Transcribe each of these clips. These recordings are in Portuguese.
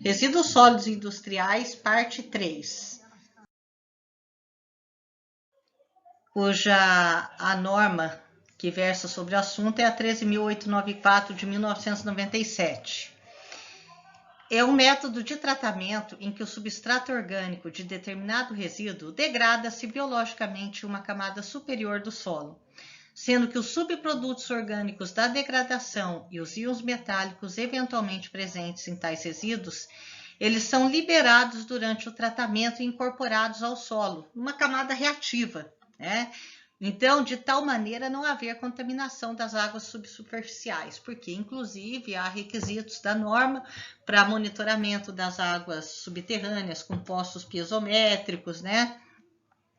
Resíduos sólidos industriais, parte 3, cuja a norma que versa sobre o assunto é a 13.894 de 1997. É um método de tratamento em que o substrato orgânico de determinado resíduo degrada-se biologicamente em uma camada superior do solo, sendo que os subprodutos orgânicos da degradação e os íons metálicos eventualmente presentes em tais resíduos, eles são liberados durante o tratamento e incorporados ao solo, numa camada reativa, né? Então, de tal maneira não haver contaminação das águas subsuperficiais, porque, inclusive, há requisitos da norma para monitoramento das águas subterrâneas com postos piezométricos, né?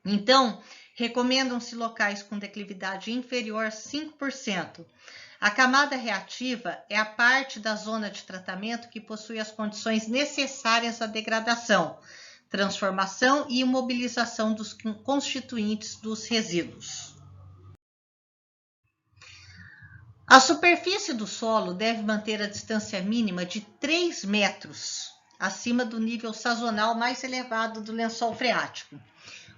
Então, recomendam-se locais com declividade inferior a 5%. A camada reativa é a parte da zona de tratamento que possui as condições necessárias à degradação, transformação e imobilização dos constituintes dos resíduos. A superfície do solo deve manter a distância mínima de 3 metros acima do nível sazonal mais elevado do lençol freático.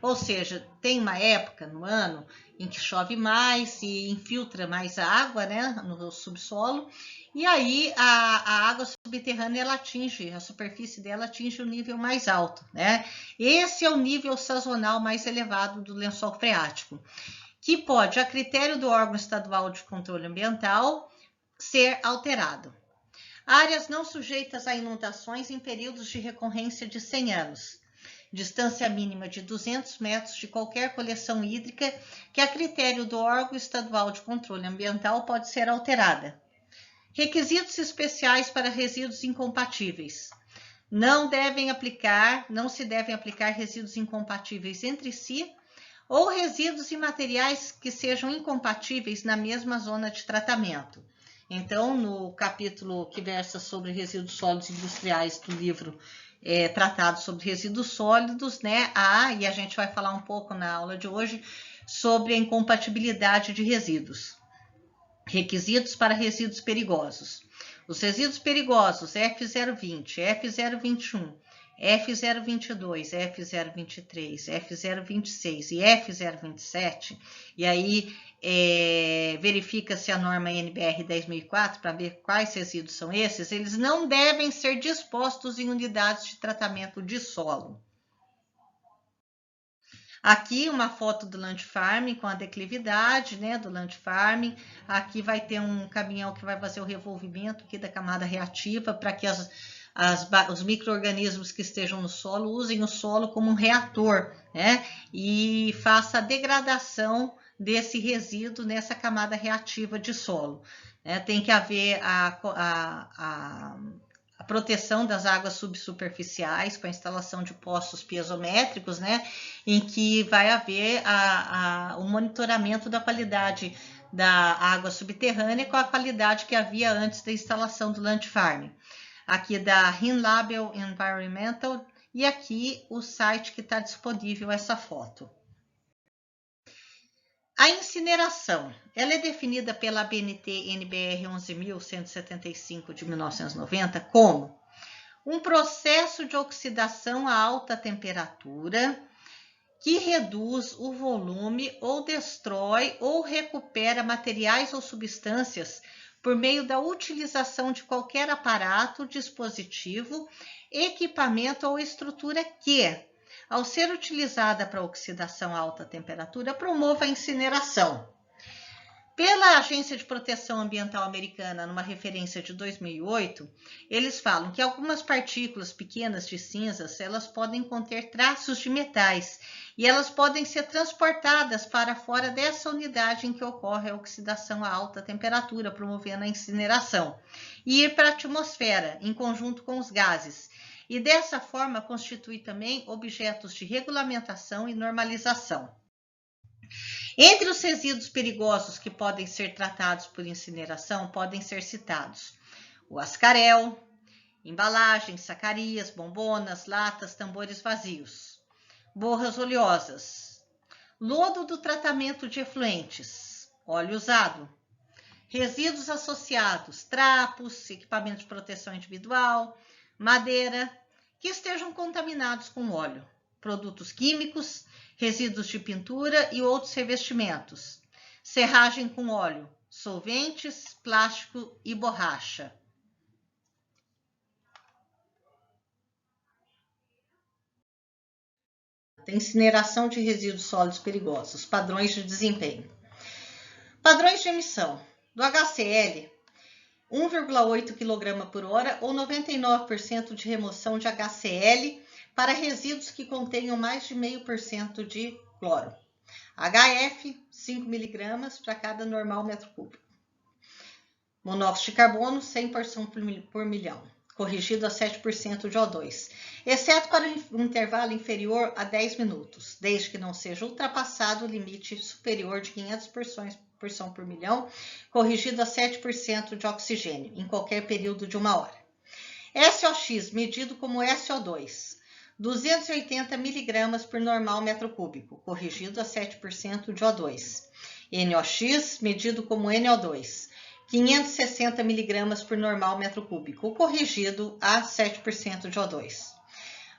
Ou seja, tem uma época no ano em que chove mais e infiltra mais a água, né, no subsolo, e aí a água subterrânea ela atinge, a superfície dela atinge o nível mais alto, né? Esse é o nível sazonal mais elevado do lençol freático, que pode, a critério do órgão estadual de controle ambiental, ser alterado. Áreas não sujeitas a inundações em períodos de recorrência de 100 anos. Distância mínima de 200 metros de qualquer coleção hídrica que, a critério do órgão estadual de controle ambiental, pode ser alterada. Requisitos especiais para resíduos incompatíveis. Não se devem aplicar resíduos incompatíveis entre si ou resíduos e materiais que sejam incompatíveis na mesma zona de tratamento. Então, no capítulo que versa sobre resíduos sólidos industriais do livro tratado sobre resíduos sólidos, né? E a gente vai falar um pouco na aula de hoje sobre a incompatibilidade de resíduos. Requisitos para resíduos perigosos. Os resíduos perigosos F020, F021, F022, F023, F026 e F027, e aí verifica-se a norma NBR 10.004 para ver quais resíduos são esses, eles não devem ser dispostos em unidades de tratamento de solo. Aqui uma foto do land farming com a declividade, né, do land farming. Aqui vai ter um caminhão que vai fazer o revolvimento aqui da camada reativa para que os micro-organismos que estejam no solo usem o solo como um reator, né, e faça a degradação desse resíduo nessa camada reativa de solo. Tem que haver a proteção das águas subsuperficiais com a instalação de postos piezométricos, né, em que vai haver o monitoramento da qualidade da água subterrânea com a qualidade que havia antes da instalação do land farming. Aqui da Rinlabel Environmental e aqui o site que está disponível essa foto. A incineração, ela é definida pela ABNT NBR 11.175 de 1990 como um processo de oxidação a alta temperatura que reduz o volume ou destrói ou recupera materiais ou substâncias por meio da utilização de qualquer aparato, dispositivo, equipamento ou estrutura que, ao ser utilizada para oxidação a alta temperatura, promova a incineração. Pela Agência de Proteção Ambiental Americana, numa referência de 2008, eles falam que algumas partículas pequenas de cinzas, elas podem conter traços de metais e elas podem ser transportadas para fora dessa unidade em que ocorre a oxidação a alta temperatura, promovendo a incineração, e ir para a atmosfera, em conjunto com os gases, e dessa forma constitui também objetos de regulamentação e normalização. Entre os resíduos perigosos que podem ser tratados por incineração, podem ser citados o ascarel, embalagens, sacarias, bombonas, latas, tambores vazios, borras oleosas, lodo do tratamento de efluentes, óleo usado, resíduos associados, trapos, equipamento de proteção individual, madeira, que estejam contaminados com óleo, produtos químicos, resíduos de pintura e outros revestimentos, serragem com óleo, solventes, plástico e borracha. Incineração de resíduos sólidos perigosos, padrões de desempenho. Padrões de emissão. Do HCl, 1,8 kg por hora ou 99% de remoção de HCl para resíduos que contenham mais de 0,5% de cloro. HF, 5 mg para cada normal metro cúbico. Monóxido de carbono, 100 porção por milhão, corrigido a 7% de O2, exceto para um intervalo inferior a 10 minutos, desde que não seja ultrapassado o limite superior de 500 porção por milhão, corrigido a 7% de oxigênio, em qualquer período de 1 hora. SOx, medido como SO2, 280 mg por normal metro cúbico, corrigido a 7% de O2. NOx, medido como NO2, 560 mg por normal metro cúbico, corrigido a 7% de O2.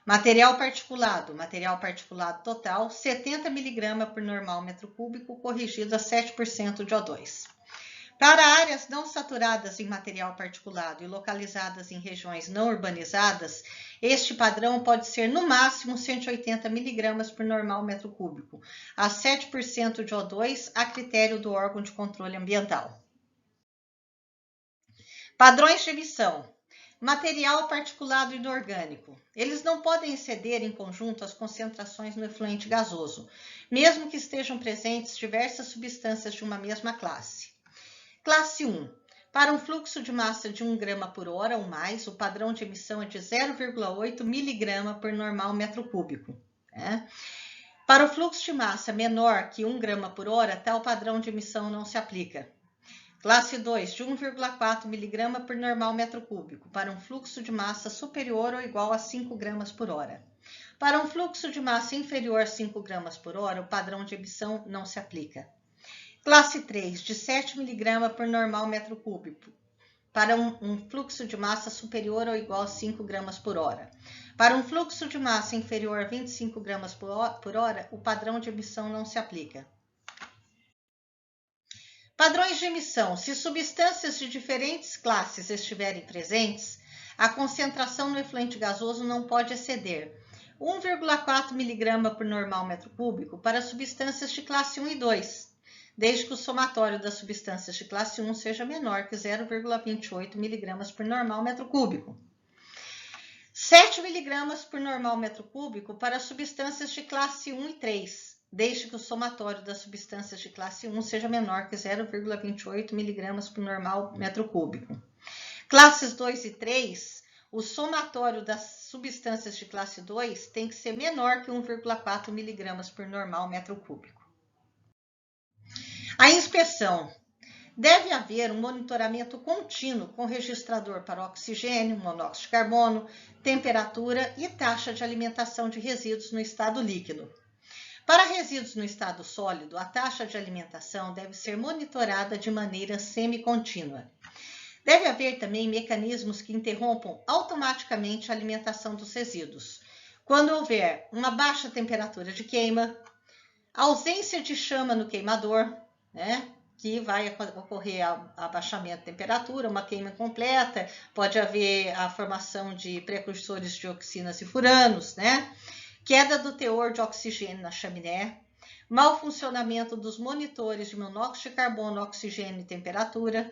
Material particulado total, 70 mg por normal metro cúbico, corrigido a 7% de O2. Para áreas não saturadas em material particulado e localizadas em regiões não urbanizadas, este padrão pode ser no máximo 180 mg por normal metro cúbico, a 7% de O2, a critério do órgão de controle ambiental. Padrões de emissão. Material particulado inorgânico. Eles não podem exceder em conjunto as concentrações no efluente gasoso, mesmo que estejam presentes diversas substâncias de uma mesma classe. Classe 1. Para um fluxo de massa de 1 grama por hora ou mais, o padrão de emissão é de 0,8 miligrama por normal metro cúbico. Para o fluxo de massa menor que 1 grama por hora, tal padrão de emissão não se aplica. Classe 2, de 1,4 mg por normal metro cúbico, para um fluxo de massa superior ou igual a 5 gramas por hora. Para um fluxo de massa inferior a 5 gramas por hora, o padrão de emissão não se aplica. Classe 3, de 7 mg por normal metro cúbico, para um fluxo de massa superior ou igual a 5 gramas por hora. Para um fluxo de massa inferior a 25 gramas por hora, o padrão de emissão não se aplica. Padrões de emissão. Se substâncias de diferentes classes estiverem presentes, a concentração no efluente gasoso não pode exceder 1,4 mg por normal metro cúbico para substâncias de classe 1 e 2, desde que o somatório das substâncias de classe 1 seja menor que 0,28 mg por normal metro cúbico. 7 mg por normal metro cúbico para substâncias de classe 1 e 3, desde que o somatório das substâncias de classe 1 seja menor que 0,28 mg por normal metro cúbico. Classes 2 e 3, o somatório das substâncias de classe 2 tem que ser menor que 1,4 mg por normal metro cúbico. A inspeção. Deve haver um monitoramento contínuo com registrador para oxigênio, monóxido de carbono, temperatura e taxa de alimentação de resíduos no estado líquido. Para resíduos no estado sólido, a taxa de alimentação deve ser monitorada de maneira semi-contínua. Deve haver também mecanismos que interrompam automaticamente a alimentação dos resíduos. Quando houver uma baixa temperatura de queima, ausência de chama no queimador, que vai ocorrer abaixamento de temperatura, uma queima completa, pode haver a formação de precursores de dioxinas e furanos, queda do teor de oxigênio na chaminé, mau funcionamento dos monitores de monóxido de carbono, oxigênio e temperatura,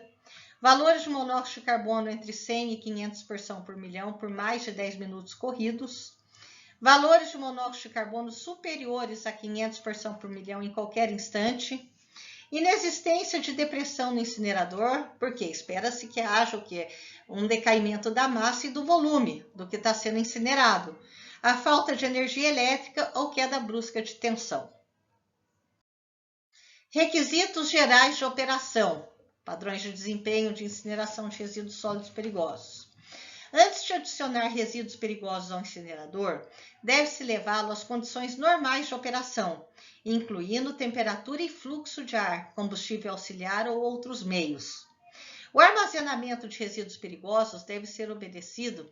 valores de monóxido de carbono entre 100 e 500 porção por milhão por mais de 10 minutos corridos, valores de monóxido de carbono superiores a 500 porção por milhão em qualquer instante, inexistência de depressão no incinerador, porque espera-se que haja um decaimento da massa e do volume do que está sendo incinerado, a falta de energia elétrica ou queda brusca de tensão. Requisitos gerais de operação, padrões de desempenho de incineração de resíduos sólidos perigosos. Antes de adicionar resíduos perigosos ao incinerador, deve-se levá-lo às condições normais de operação, incluindo temperatura e fluxo de ar, combustível auxiliar ou outros meios. O armazenamento de resíduos perigosos deve ser obedecido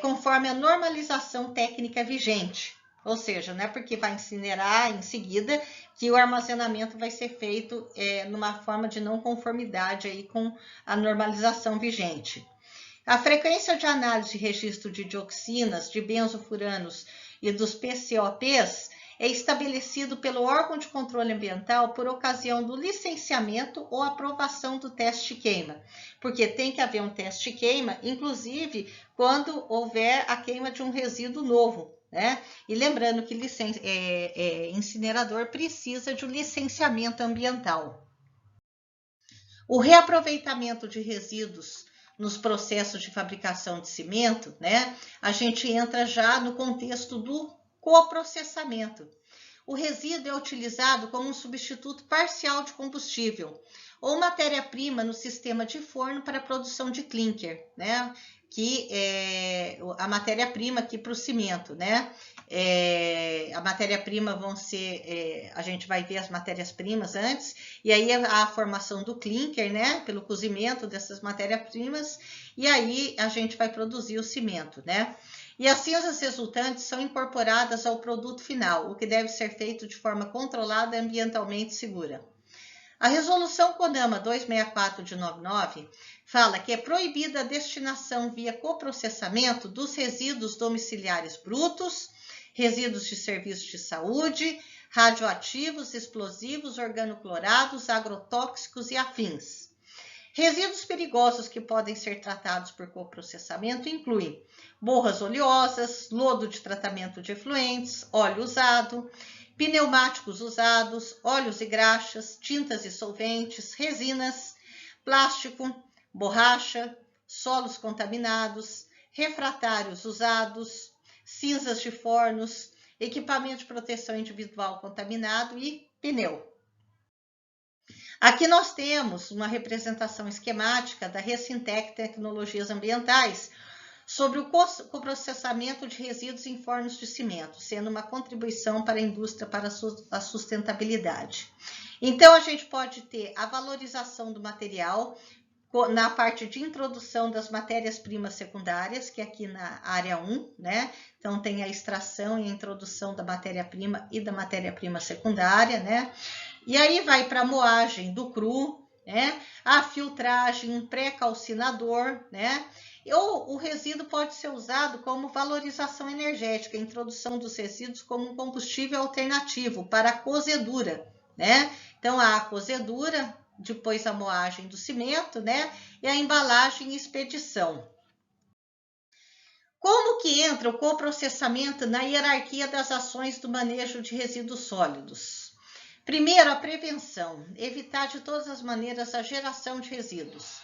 conforme a normalização técnica vigente. Ou seja, não é porque vai incinerar em seguida que o armazenamento vai ser feito numa forma de não conformidade aí com a normalização vigente. A frequência de análise e registro de dioxinas, de benzofuranos e dos PCOPs é estabelecido pelo órgão de controle ambiental por ocasião do licenciamento ou aprovação do teste queima, porque tem que haver um teste queima, inclusive quando houver a queima de um resíduo novo, né? E lembrando que incinerador precisa de um licenciamento ambiental. O reaproveitamento de resíduos nos processos de fabricação de cimento, né? A gente entra já no contexto do coprocessamento. O resíduo é utilizado como um substituto parcial de combustível ou matéria-prima no sistema de forno para a produção de clinker, né? Que é a matéria-prima aqui para o cimento, né? A matéria-prima vão ser, a gente vai ver as matérias-primas antes, e aí a formação do clinker, né? Pelo cozimento dessas matérias-primas, e aí a gente vai produzir o cimento, né? E as cinzas resultantes são incorporadas ao produto final, o que deve ser feito de forma controlada e ambientalmente segura. A resolução CONAMA 264 de 99 fala que é proibida a destinação via coprocessamento dos resíduos domiciliares brutos, resíduos de serviços de saúde, radioativos, explosivos, organoclorados, agrotóxicos e afins. Resíduos perigosos que podem ser tratados por coprocessamento incluem borras oleosas, lodo de tratamento de efluentes, óleo usado, pneumáticos usados, óleos e graxas, tintas e solventes, resinas, plástico, borracha, solos contaminados, refratários usados, cinzas de fornos, equipamento de proteção individual contaminado e pneu. Aqui nós temos uma representação esquemática da Recintec Tecnologias Ambientais sobre o coprocessamento de resíduos em fornos de cimento, sendo uma contribuição para a indústria para a sustentabilidade. Então, a gente pode ter a valorização do material na parte de introdução das matérias-primas secundárias, que é aqui na área 1, né? Então, tem a extração e a introdução da matéria-prima e da matéria-prima secundária, né? E aí vai para a moagem do cru, né? A filtragem, um pré-calcinador, né? Ou o resíduo pode ser usado como valorização energética, a introdução dos resíduos como um combustível alternativo para a cozedura, né? Então, a cozedura, depois a moagem do cimento, né? E a embalagem e expedição. Como que entra o coprocessamento na hierarquia das ações do manejo de resíduos sólidos? Primeiro, a prevenção, evitar de todas as maneiras a geração de resíduos.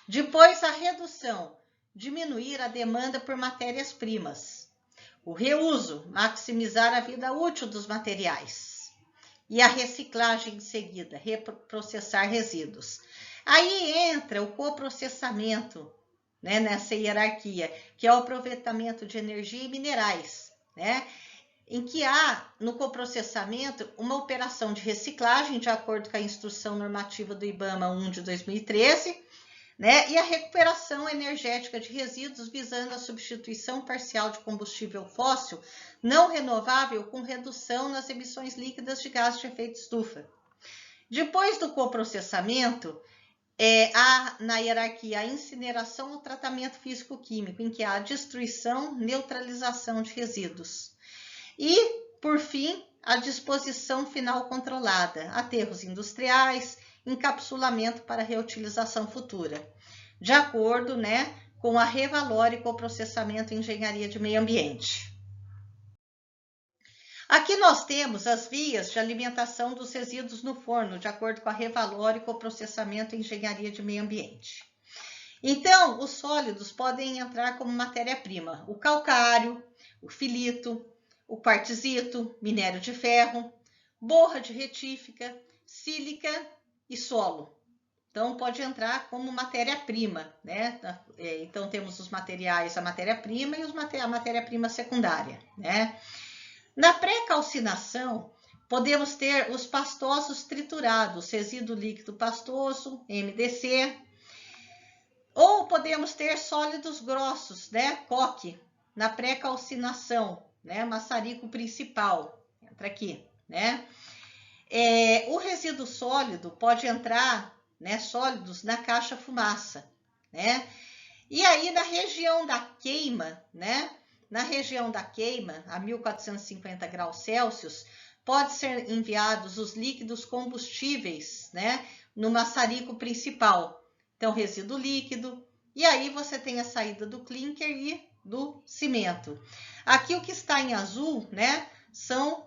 Depois, a redução, diminuir a demanda por matérias-primas. O reuso, maximizar a vida útil dos materiais. E a reciclagem em seguida, reprocessar resíduos. Aí entra o coprocessamento, né, nessa hierarquia, que é o aproveitamento de energia e minerais, né? Em que há, no coprocessamento, uma operação de reciclagem, de acordo com a instrução normativa do IBAMA 1 de 2013, né? E a recuperação energética de resíduos visando a substituição parcial de combustível fóssil não renovável com redução nas emissões líquidas de gás de efeito estufa. Depois do coprocessamento, há na hierarquia a incineração ou tratamento físico-químico, em que há a destruição, neutralização de resíduos. E, por fim, a disposição final controlada, aterros industriais, encapsulamento para reutilização futura, de acordo, né, com a Revalor e coprocessamento em engenharia de meio ambiente. Aqui nós temos as vias de alimentação dos resíduos no forno, de acordo com a Revalor e coprocessamento em engenharia de meio ambiente. Então, os sólidos podem entrar como matéria-prima, o calcário, o filito, o quartzito, minério de ferro, borra de retífica, sílica e solo. Então, pode entrar como matéria-prima, né? Então, temos os materiais, a matéria-prima e a matéria-prima secundária, né? Na pré-calcinação, podemos ter os pastosos triturados, resíduo líquido pastoso, MDC. Ou podemos ter sólidos grossos, né? Coque, na pré-calcinação, né? Maçarico principal, entra aqui, né? O resíduo sólido pode entrar, né? Sólidos na caixa fumaça, né? E aí, na região da queima, né? Na região da queima, a 1450 graus Celsius, pode ser enviados os líquidos combustíveis, né? No maçarico principal. Então, resíduo líquido. E aí você tem a saída do clinker e do cimento. Aqui o que está em azul, né? São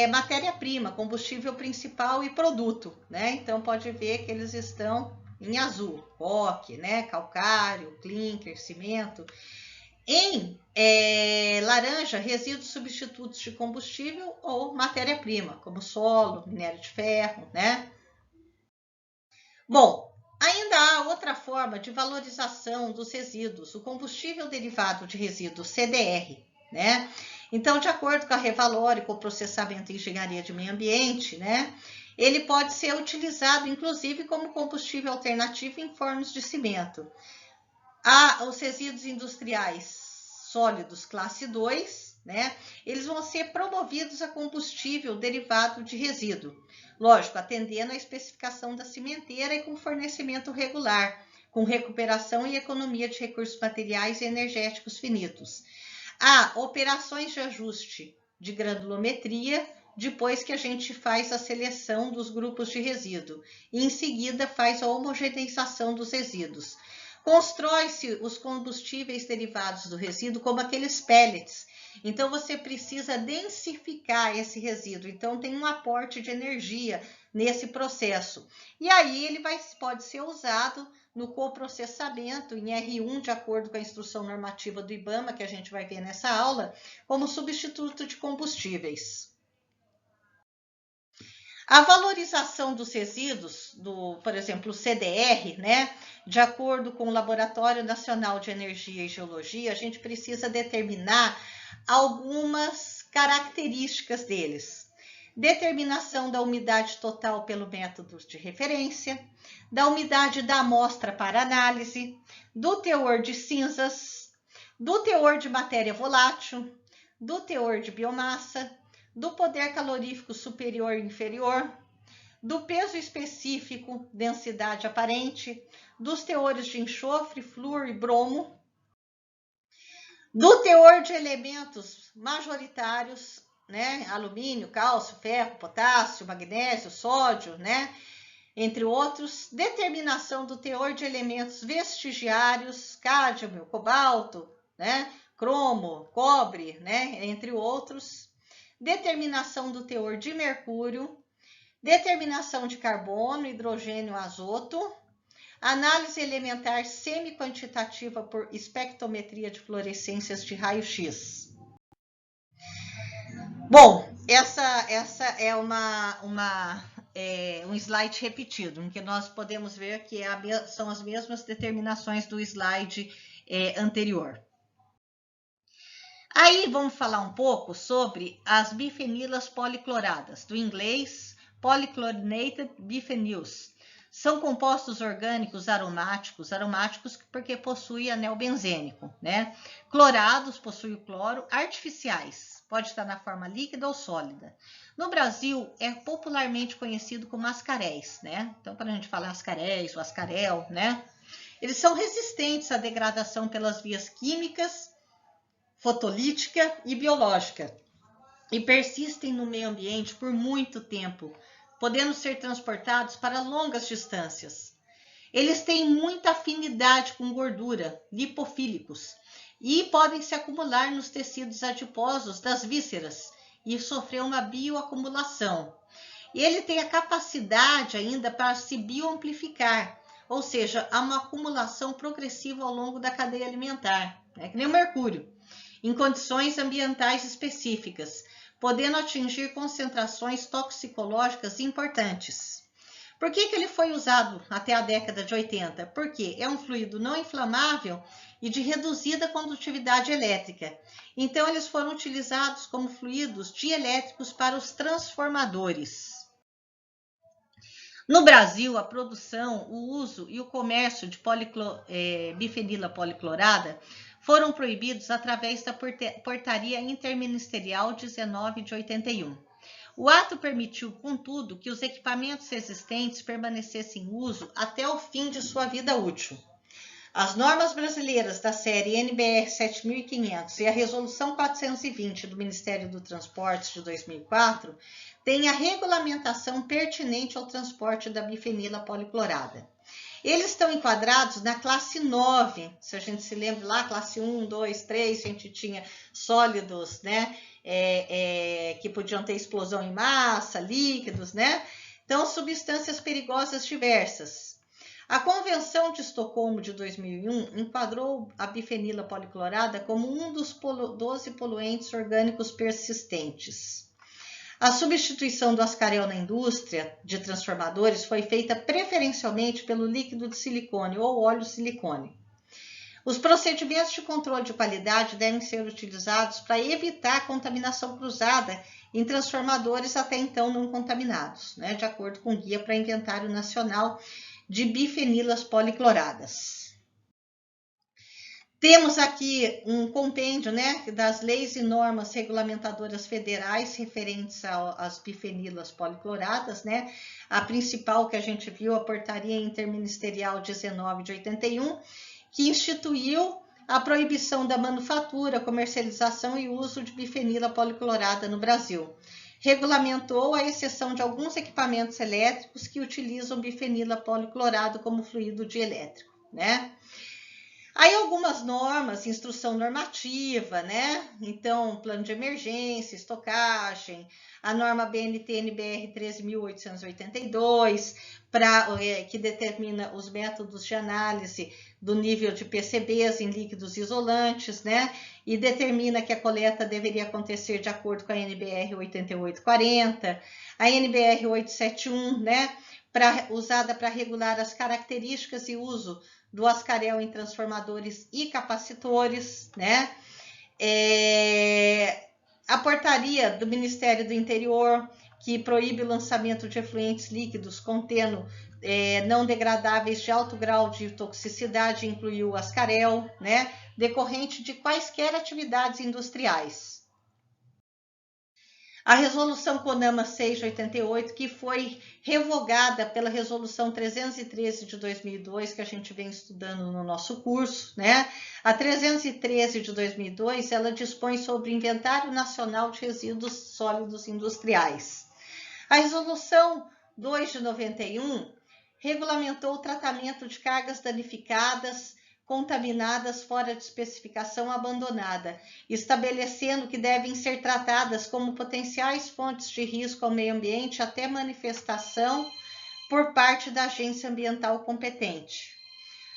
matéria-prima, combustível principal e produto, né? Então, pode ver que eles estão em azul, coque, né? Calcário, clinker, cimento. Em laranja, resíduos substitutos de combustível ou matéria-prima, como solo, minério de ferro, né? Bom, ainda há outra forma de valorização dos resíduos, o combustível derivado de resíduos CDR, né? Então, de acordo com a Revalor e com o processamento em engenharia de meio ambiente, né? Ele pode ser utilizado, inclusive, como combustível alternativo em fornos de cimento. Há os resíduos industriais sólidos classe 2, né? Eles vão ser promovidos a combustível derivado de resíduo. Lógico, atendendo à especificação da cimenteira e com fornecimento regular, com recuperação e economia de recursos materiais e energéticos finitos. Há operações de ajuste de granulometria, depois que a gente faz a seleção dos grupos de resíduo. E em seguida faz a homogeneização dos resíduos. Constrói-se os combustíveis derivados do resíduo como aqueles pellets. Então, você precisa densificar esse resíduo. Então, tem um aporte de energia nesse processo. E aí, ele pode ser usado no coprocessamento em R1, de acordo com a instrução normativa do IBAMA, que a gente vai ver nessa aula, como substituto de combustíveis. A valorização dos resíduos, por exemplo, o CDR, né? De acordo com o Laboratório Nacional de Energia e Geologia, a gente precisa determinar algumas características deles. Determinação da umidade total pelo método de referência, da umidade da amostra para análise, do teor de cinzas, do teor de matéria volátil, do teor de biomassa, do poder calorífico superior e inferior, do peso específico, densidade aparente, dos teores de enxofre, flúor e bromo, do teor de elementos majoritários, né? Alumínio, cálcio, ferro, potássio, magnésio, sódio, né? Entre outros, determinação do teor de elementos vestigiários, cádmio, cobalto, né? Cromo, cobre, né? Entre outros. Determinação do teor de mercúrio, determinação de carbono, hidrogênio, azoto, análise elementar semi-quantitativa por espectrometria de fluorescências de raio-x. Bom, essa é um slide repetido, em que nós podemos ver que são as mesmas determinações do slide anterior. Aí vamos falar um pouco sobre as bifenilas policloradas, do inglês polychlorinated biphenyls. São compostos orgânicos aromáticos porque possuem anel benzênico, né? Clorados, possuem o cloro, artificiais, pode estar na forma líquida ou sólida. No Brasil, é popularmente conhecido como ascaréis, né? Então, quando a gente fala ascaréis, o ascarel, né? Eles são resistentes à degradação pelas vias químicas, fotolítica e biológica, e persistem no meio ambiente por muito tempo, podendo ser transportados para longas distâncias. Eles têm muita afinidade com gordura, lipofílicos, e podem se acumular nos tecidos adiposos das vísceras e sofrer uma bioacumulação. Ele tem a capacidade ainda para se bioamplificar, ou seja, há uma acumulação progressiva ao longo da cadeia alimentar, né? Que nem o mercúrio, em condições ambientais específicas, podendo atingir concentrações toxicológicas importantes. Por que ele foi usado até a década de 80? Porque é um fluido não inflamável e de reduzida condutividade elétrica. Então, eles foram utilizados como fluidos dielétricos para os transformadores. No Brasil, a produção, o uso e o comércio de bifenila policlorada foram proibidos através da Portaria Interministerial 19 de 81. O ato permitiu, contudo, que os equipamentos existentes permanecessem em uso até o fim de sua vida útil. As normas brasileiras da série NBR 7500 e a Resolução 420 do Ministério do Transporte de 2004 têm a regulamentação pertinente ao transporte da bifenila policlorada. Eles estão enquadrados na classe 9, se a gente se lembra lá, classe 1, 2, 3, a gente tinha sólidos, né, que podiam ter explosão em massa, líquidos, né? Então, substâncias perigosas diversas. A Convenção de Estocolmo de 2001 enquadrou a bifenila policlorada como um dos 12 poluentes orgânicos persistentes. A substituição do ascarel na indústria de transformadores foi feita preferencialmente pelo líquido de silicone ou óleo silicone. Os procedimentos de controle de qualidade devem ser utilizados para evitar a contaminação cruzada em transformadores até então não contaminados, né, de acordo com o Guia para Inventário Nacional de Bifenilas Policloradas. Temos aqui um compêndio, né, das leis e normas regulamentadoras federais referentes às bifenilas policloradas, né? A principal que a gente viu, a Portaria Interministerial 19 de 81, que instituiu a proibição da manufatura, comercialização e uso de bifenila policlorada no Brasil. Regulamentou a exceção de alguns equipamentos elétricos que utilizam bifenila policlorado como fluido dielétrico, né? Aí algumas normas, instrução normativa, né? Então, plano de emergência, estocagem, a norma BNT-NBR 13.882, que determina os métodos de análise do nível de PCBs em líquidos isolantes, né? E determina que a coleta deveria acontecer de acordo com a NBR 8840, a NBR 871, né? Usada para regular as características e uso do ascarel em transformadores e capacitores, né? A portaria do Ministério do Interior, que proíbe o lançamento de efluentes líquidos contendo não degradáveis de alto grau de toxicidade, incluiu o ascarel, né? Decorrente de quaisquer atividades industriais. A resolução CONAMA 688, que foi revogada pela resolução 313 de 2002, que a gente vem estudando no nosso curso, né? A 313 de 2002, ela dispõe sobre o Inventário Nacional de Resíduos Sólidos Industriais. A resolução 2 de 91 regulamentou o tratamento de cargas danificadas, contaminadas fora de especificação abandonada, estabelecendo que devem ser tratadas como potenciais fontes de risco ao meio ambiente até manifestação por parte da agência ambiental competente.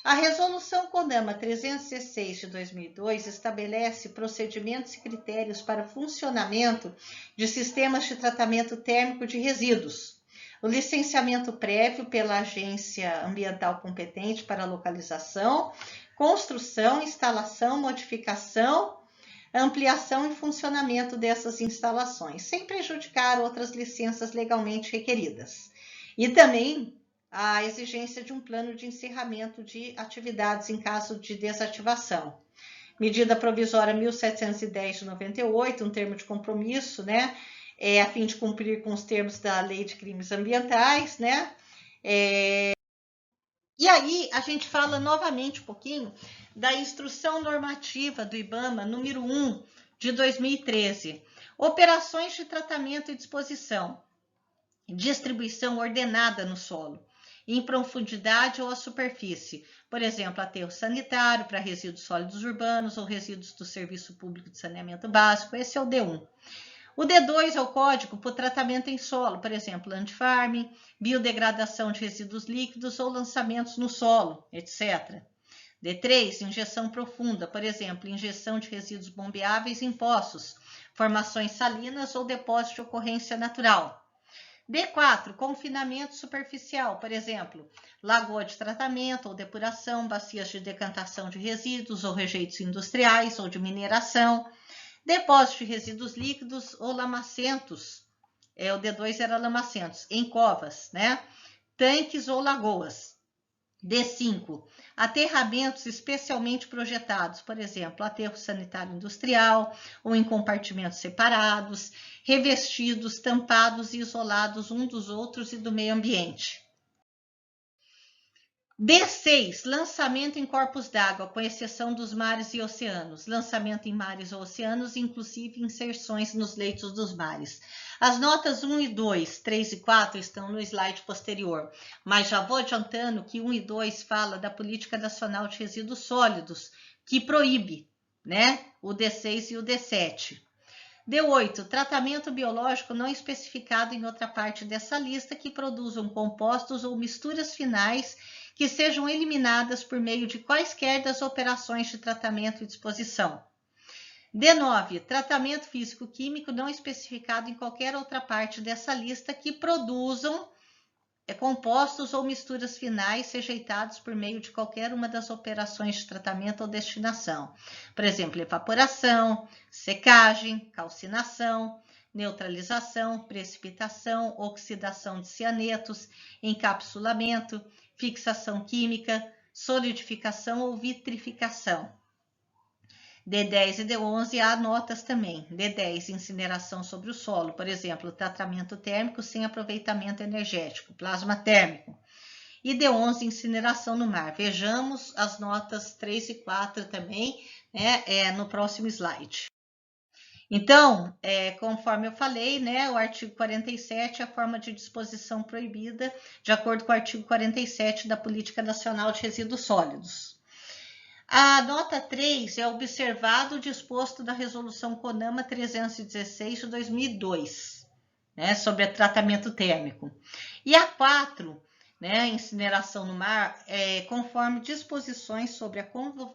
A resolução CONAMA 316 de 2002 estabelece procedimentos e critérios para o funcionamento de sistemas de tratamento térmico de resíduos. O licenciamento prévio pela agência ambiental competente para localização, construção, instalação, modificação, ampliação e funcionamento dessas instalações, sem prejudicar outras licenças legalmente requeridas. E também a exigência de um plano de encerramento de atividades em caso de desativação. Medida provisória 1710 de 98, um termo de compromisso, né? A fim de cumprir com os termos da Lei de Crimes Ambientais, né? E aí a gente fala novamente um pouquinho da Instrução Normativa do IBAMA, número 1, de 2013. Operações de tratamento e disposição. Distribuição ordenada no solo, em profundidade ou à superfície. Por exemplo, aterro sanitário para resíduos sólidos urbanos ou resíduos do Serviço Público de Saneamento Básico. Esse é o D1. O D2 é o código para o tratamento em solo, por exemplo, land farming, biodegradação de resíduos líquidos ou lançamentos no solo, etc. D3, injeção profunda, por exemplo, injeção de resíduos bombeáveis em poços, formações salinas ou depósito de ocorrência natural. D4, confinamento superficial, por exemplo, lagoa de tratamento ou depuração, bacias de decantação de resíduos ou rejeitos industriais ou de mineração, depósito de resíduos líquidos ou lamacentos, o D2 era lamacentos, em covas, né? tanques ou lagoas. D5, aterramentos especialmente projetados, por exemplo, aterro sanitário industrial ou em compartimentos separados, revestidos, tampados e isolados uns dos outros e do meio ambiente. D6, lançamento em corpos d'água, com exceção dos mares e oceanos. Lançamento em mares ou oceanos, inclusive inserções nos leitos dos mares. As notas 1 e 2, 3 e 4 estão no slide posterior, mas já vou adiantando que 1 e 2 fala da Política Nacional de Resíduos Sólidos, que proíbe, né, o D6 e o D7. D8, tratamento biológico não especificado em outra parte dessa lista que produzam compostos ou misturas finais que sejam eliminadas por meio de quaisquer das operações de tratamento e disposição. D9, tratamento físico-químico não especificado em qualquer outra parte dessa lista que produzam compostos ou misturas finais rejeitados por meio de qualquer uma das operações de tratamento ou destinação. Por exemplo, evaporação, secagem, calcinação, neutralização, precipitação, oxidação de cianetos, encapsulamento, fixação química, solidificação ou vitrificação. D10 e D11 há notas também. D10, incineração sobre o solo, por exemplo, tratamento térmico sem aproveitamento energético, plasma térmico. E D11, incineração no mar. Vejamos as notas 3 e 4 também, né, no próximo slide. Então, conforme eu falei, né, o artigo 47 é a forma de disposição proibida, de acordo com o artigo 47 da Política Nacional de Resíduos Sólidos. A nota 3 é observado o disposto da Resolução CONAMA 316 de 2002, né, sobre tratamento térmico. E a 4, né, incineração no mar, conforme disposições sobre a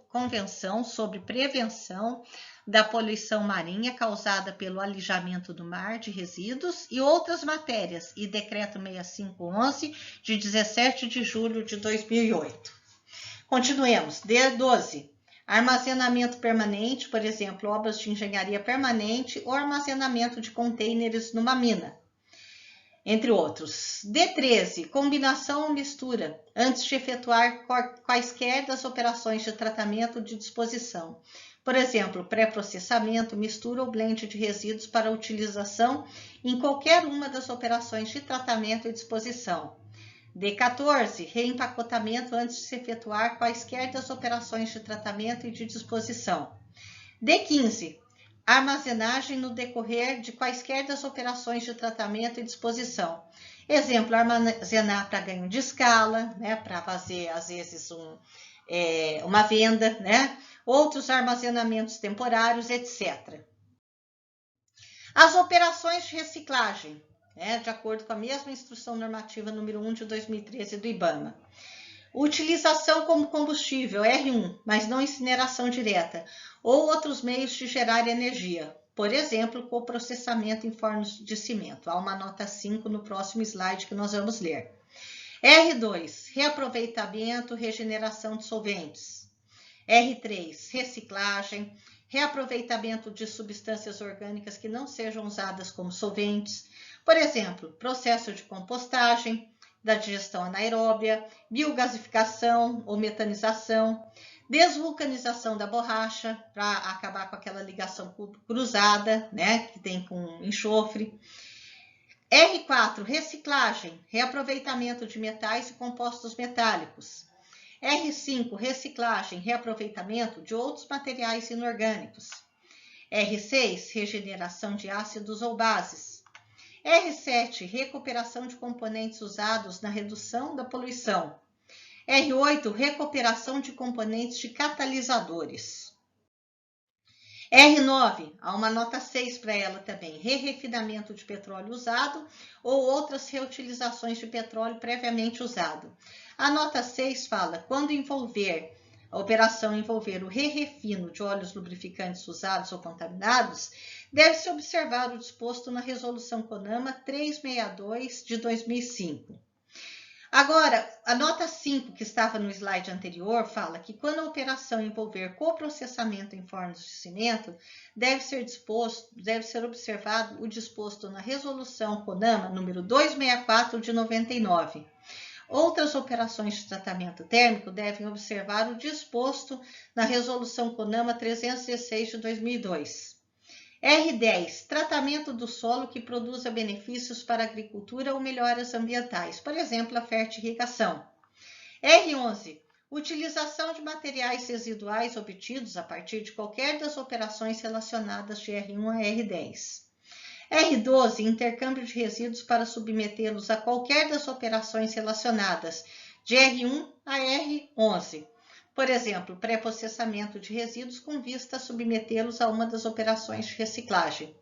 Convenção sobre Prevenção da Poluição Marinha causada pelo alijamento do mar de resíduos e outras matérias, e Decreto 6511, de 17 de julho de 2008. Continuemos. D12. Armazenamento permanente, por exemplo, obras de engenharia permanente ou armazenamento de contêineres numa mina, entre outros. D13. Combinação ou mistura, antes de efetuar quaisquer das operações de tratamento ou de disposição. Por exemplo, pré-processamento, mistura ou blend de resíduos para utilização em qualquer uma das operações de tratamento e disposição. D14, reempacotamento antes de se efetuar quaisquer das operações de tratamento e de disposição. D15, armazenagem no decorrer de quaisquer das operações de tratamento e disposição. Exemplo, armazenar para ganho de escala, né, para fazer, às vezes, uma venda, né? Outros armazenamentos temporários, etc. As operações de reciclagem, de acordo com a mesma instrução normativa número 1 de 2013 do IBAMA. Utilização como combustível, R1, mas não incineração direta, ou outros meios de gerar energia, por exemplo, coprocessamento em fornos de cimento. Há uma nota 5 no próximo slide que nós vamos ler. R2, reaproveitamento, regeneração de solventes. R3, reciclagem, reaproveitamento de substâncias orgânicas que não sejam usadas como solventes. Por exemplo, processo de compostagem, da digestão anaeróbia, biogasificação ou metanização, desvulcanização da borracha, para acabar com aquela ligação cruzada, né, que tem com enxofre. R4, reciclagem, reaproveitamento de metais e compostos metálicos. R5, reciclagem, reaproveitamento de outros materiais inorgânicos. R6, regeneração de ácidos ou bases. R7, recuperação de componentes usados na redução da poluição. R8, recuperação de componentes de catalisadores. R9, há uma nota 6 para ela também, refinamento de petróleo usado ou outras reutilizações de petróleo previamente usado. A nota 6 fala, quando a operação envolver o refino de óleos lubrificantes usados ou contaminados, deve-se observar o disposto na Resolução CONAMA 362 de 2005. Agora, a nota 5, que estava no slide anterior, fala que quando a operação envolver coprocessamento em fornos de cimento, deve ser observado o disposto na Resolução CONAMA número 264 de 99. Outras operações de tratamento térmico devem observar o disposto na Resolução CONAMA 316 de 2002. R10, tratamento do solo que produza benefícios para a agricultura ou melhoras ambientais, por exemplo, a fertirrigação. R11, utilização de materiais residuais obtidos a partir de qualquer das operações relacionadas de R1 a R10. R12, intercâmbio de resíduos para submetê-los a qualquer das operações relacionadas de R1 a R11. Por exemplo, pré-processamento de resíduos com vista a submetê-los a uma das operações de reciclagem.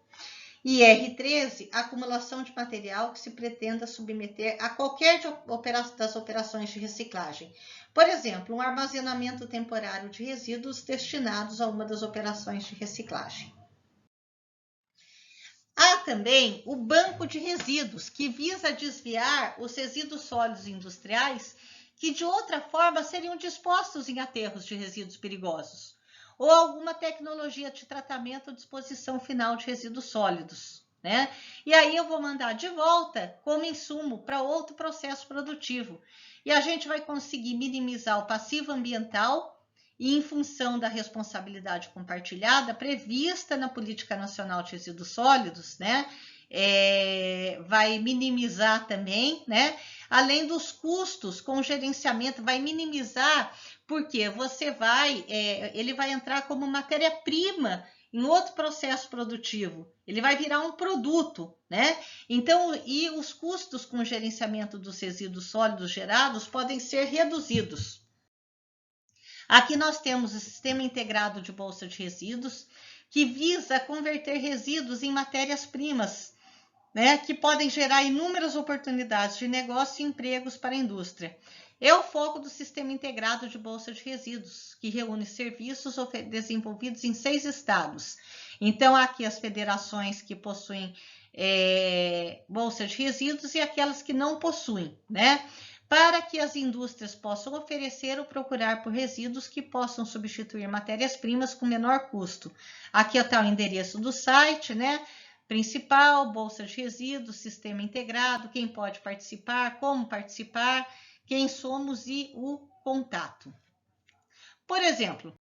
E R13, acumulação de material que se pretenda submeter a qualquer das operações de reciclagem. Por exemplo, um armazenamento temporário de resíduos destinados a uma das operações de reciclagem. Há também o banco de resíduos, que visa desviar os resíduos sólidos industriais que de outra forma seriam dispostos em aterros de resíduos perigosos, ou alguma tecnologia de tratamento ou disposição final de resíduos sólidos, né? E aí eu vou mandar de volta como insumo para outro processo produtivo. E a gente vai conseguir minimizar o passivo ambiental e, em função da responsabilidade compartilhada prevista na Política Nacional de Resíduos Sólidos, né? Vai minimizar também, né? Além dos custos com gerenciamento, vai minimizar, porque ele vai entrar como matéria-prima em outro processo produtivo. Ele vai virar um produto, né? Então, e os custos com gerenciamento dos resíduos sólidos gerados podem ser reduzidos. Aqui nós temos o Sistema Integrado de Bolsa de Resíduos, que visa converter resíduos em matérias-primas, né, que podem gerar inúmeras oportunidades de negócio e empregos para a indústria. É o foco do Sistema Integrado de Bolsa de Resíduos, que reúne serviços desenvolvidos em 6 estados. Então, aqui as federações que possuem bolsa de resíduos e aquelas que não possuem, né? Para que as indústrias possam oferecer ou procurar por resíduos que possam substituir matérias-primas com menor custo. Aqui está o endereço do site, né? Principal, bolsa de resíduos, sistema integrado, quem pode participar, como participar, quem somos e o contato. Por exemplo,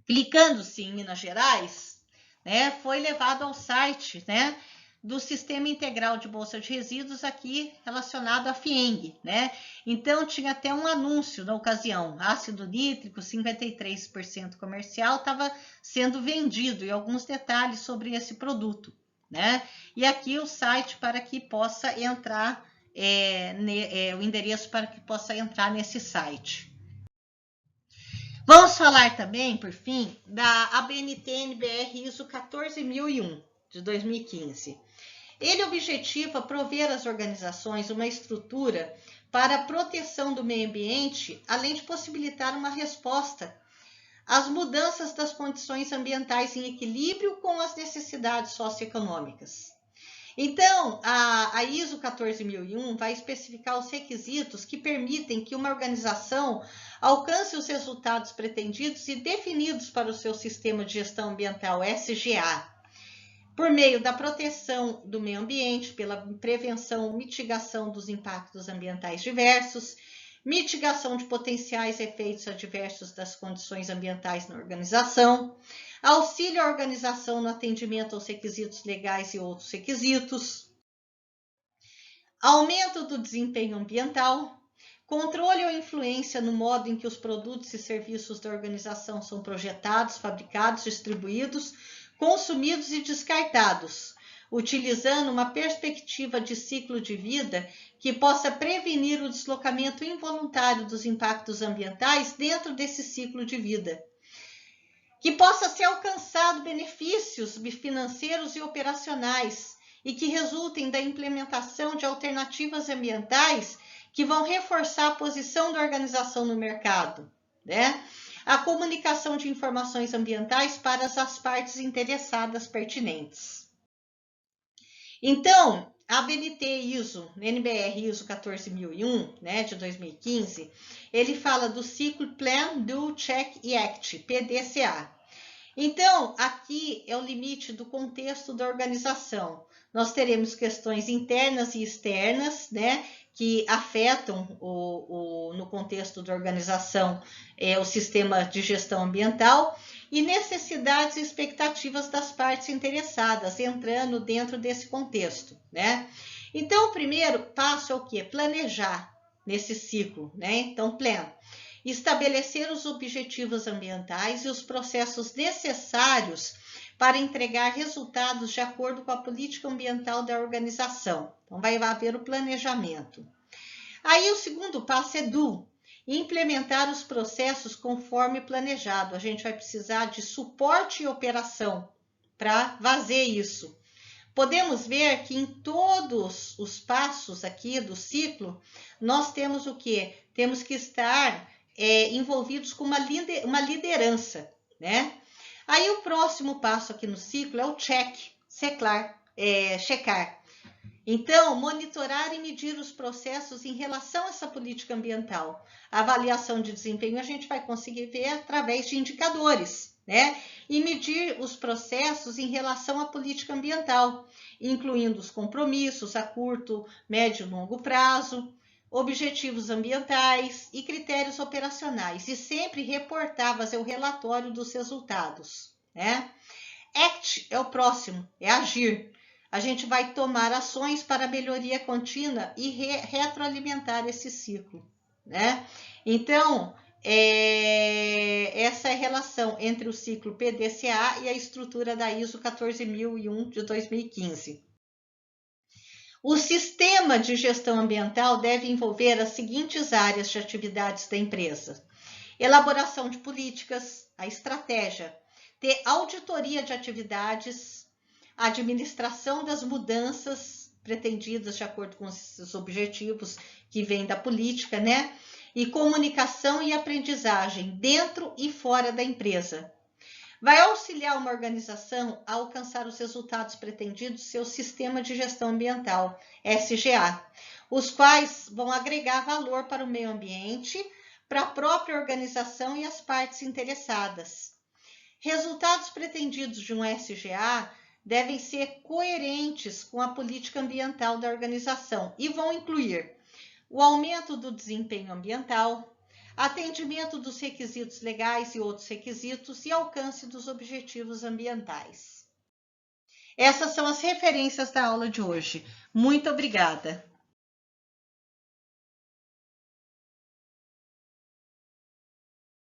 clicando-se em Minas Gerais, né, foi levado ao site, né, do Sistema Integral de Bolsa de Resíduos aqui relacionado à FIENG, né? Então tinha até um anúncio na ocasião, ácido nítrico 53% comercial estava sendo vendido e alguns detalhes sobre esse produto, né? E aqui o site para que possa entrar, o endereço para que possa entrar nesse site. Vamos falar também, por fim, da ABNT-NBR ISO 14001 de 2015. Ele objetiva prover às organizações uma estrutura para a proteção do meio ambiente, além de possibilitar uma resposta às mudanças das condições ambientais em equilíbrio com as necessidades socioeconômicas. Então, a ISO 14001 vai especificar os requisitos que permitem que uma organização alcance os resultados pretendidos e definidos para o seu sistema de gestão ambiental, SGA, por meio da proteção do meio ambiente, pela prevenção ou mitigação dos impactos ambientais diversos, mitigação de potenciais efeitos adversos das condições ambientais na organização, auxílio à organização no atendimento aos requisitos legais e outros requisitos, aumento do desempenho ambiental, controle ou influência no modo em que os produtos e serviços da organização são projetados, fabricados, distribuídos, consumidos e descartados, utilizando uma perspectiva de ciclo de vida que possa prevenir o deslocamento involuntário dos impactos ambientais dentro desse ciclo de vida, que possa ser alcançado benefícios financeiros e operacionais e que resultem da implementação de alternativas ambientais que vão reforçar a posição da organização no mercado, né? A comunicação de informações ambientais para as partes interessadas pertinentes. Então, a ABNT ISO, NBR ISO 14001, né, de 2015, ele fala do ciclo Plan, Do, Check e Act, PDCA. Então, aqui é o limite do contexto da organização. Nós teremos questões internas e externas, né, que afetam no contexto da organização o sistema de gestão ambiental e necessidades e expectativas das partes interessadas, entrando dentro desse contexto, né? Então, o primeiro passo é o quê? Planejar nesse ciclo, né? Então, plan. Estabelecer os objetivos ambientais e os processos necessários para entregar resultados de acordo com a política ambiental da organização. Então, vai haver o planejamento. Aí, o segundo passo é do. Implementar os processos conforme planejado. A gente vai precisar de suporte e operação para fazer isso. Podemos ver que em todos os passos aqui do ciclo, nós temos o quê? Temos que estar envolvidos com uma liderança, né? Aí o próximo passo aqui no ciclo é o checar. Então, monitorar e medir os processos em relação a essa política ambiental. A avaliação de desempenho a gente vai conseguir ver através de indicadores, né? E medir os processos em relação à política ambiental, incluindo os compromissos a curto, médio e longo prazo, objetivos ambientais e critérios operacionais, e sempre reportar, fazer o relatório dos resultados, né? Act é o próximo, é agir. A gente vai tomar ações para melhoria contínua e retroalimentar esse ciclo, né? Então, essa é a relação entre o ciclo PDCA e a estrutura da ISO 14001 de 2015. O sistema de gestão ambiental deve envolver as seguintes áreas de atividades da empresa: elaboração de políticas, a estratégia, ter auditoria de atividades, administração das mudanças pretendidas de acordo com os objetivos que vêm da política, né? E comunicação e aprendizagem dentro e fora da empresa. Vai auxiliar uma organização a alcançar os resultados pretendidos do seu sistema de gestão ambiental, SGA, os quais vão agregar valor para o meio ambiente, para a própria organização e as partes interessadas. Resultados pretendidos de um SGA devem ser coerentes com a política ambiental da organização e vão incluir o aumento do desempenho ambiental, atendimento dos requisitos legais e outros requisitos e alcance dos objetivos ambientais. Essas são as referências da aula de hoje. Muito obrigada!